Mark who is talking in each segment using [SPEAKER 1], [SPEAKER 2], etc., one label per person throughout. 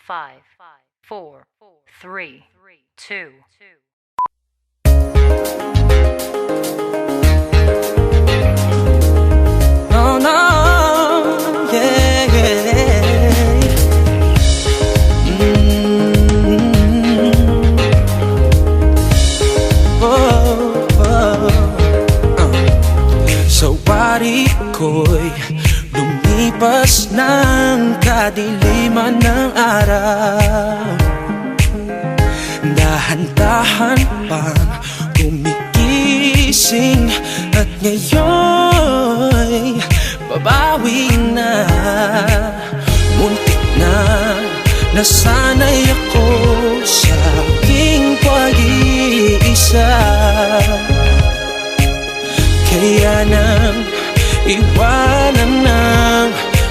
[SPEAKER 1] 5, 4, 3, 2.
[SPEAKER 2] No, no, yeah, yeah. Oh, oh. Sa wari ko'y lumipas ng kadiliman ng araw. Dahan-dahan pang gumigising at ngayon'y babawi na. Muntik na nasanay ako sa aking pag-iisa. Kaya nang iwanan ng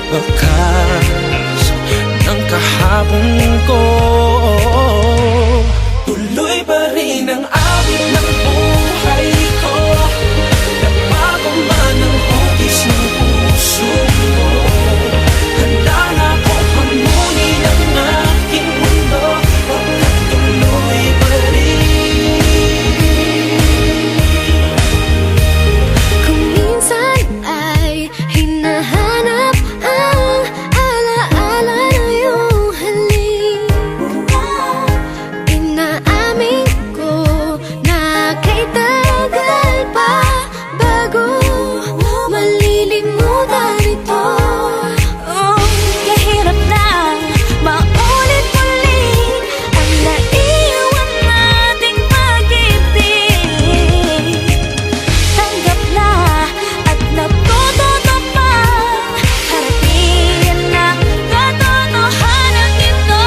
[SPEAKER 2] bakas ng kahapon ko, tuloy pa rin ang awit ng buhay ko. Nabago man ang hugis ng puso mo, handa na akong hamunin ang aking mundo. Pagkat tuloy pa rin.
[SPEAKER 3] Kung minsan ay hinahanap ang alaala na iyong halik, inaamin ko na kay tagal pa bago malilimutan ito. Kahirap na maulit-ulit ang naiwan nating pag-ibig. Tanggap na at natututo pa harapin ang katotohanan ito.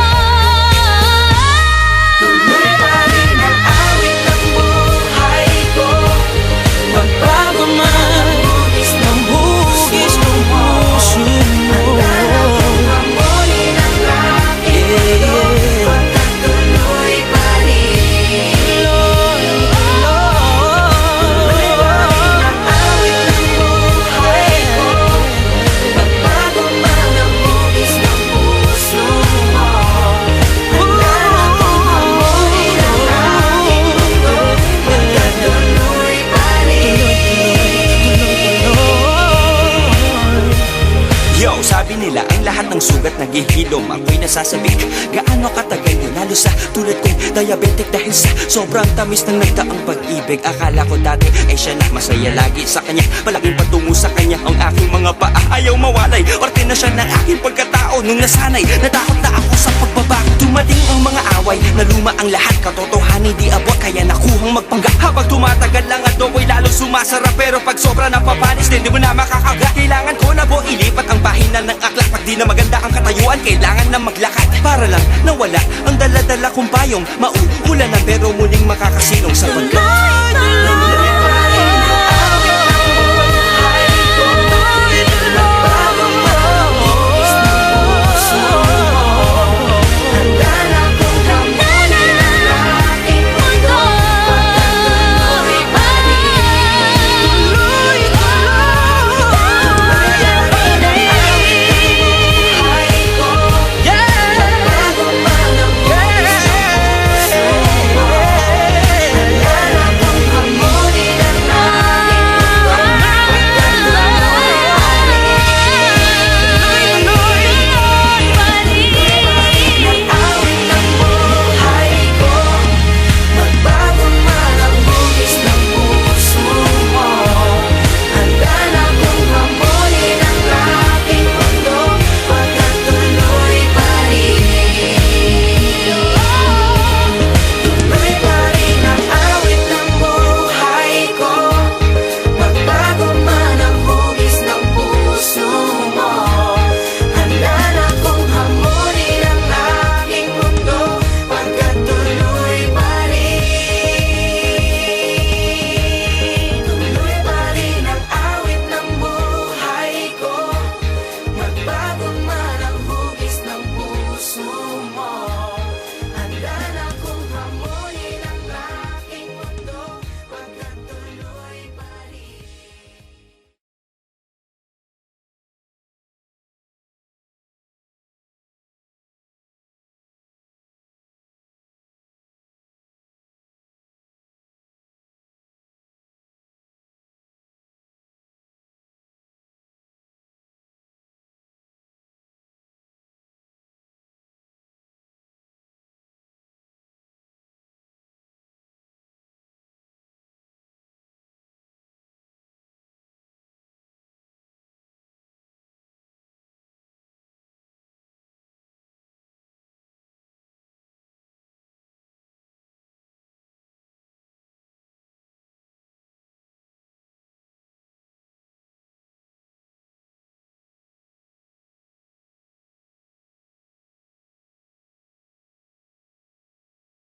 [SPEAKER 2] Tuloy pa rin ang awit ng buhay ko. Magbago man ang hugis ng puso mo, hamunin ang aking mundo. Pagkat tuloy pa rin. Tuloy pa rin ang awit ng buhay ko. Magbago man ang hugis ng puso mo, handa na akong hamunin ang aking mundo. Pagkat tuloy pa
[SPEAKER 4] Yo, sabi nila ang lahat ng sugat naghihilom. Ako'y nasasabik, gaano katagal yun? Lalo sa tulad kong diabetic dahil sa sobrang tamis ng nagdaang pag-ibig. Akala ko dati ay siya na masaya lagi sa kanya. Malaking patungo sa kanya ang aking mga paa. Ayaw mawalay, parte na siya ng aking pagkatao. Nung nasanay, natakot na ako sa pagbabago. Dumating ang mga away, naluma ang lahat. Katotohanan di abot, kaya nakuhang magpanggap. Habang tumatagal lang at ako'y lalong sumasarap. Pero pag sobra napapanis, din di mo na makakagat. Kailangan ko na po ilipat ang pahinan ng aklat. Pag di na maganda ang katayuan, kailangan na maglakad. Para lang nawala ang dala-dala kong payong. Mauulan na pero muling makakasilong sa pagkakas.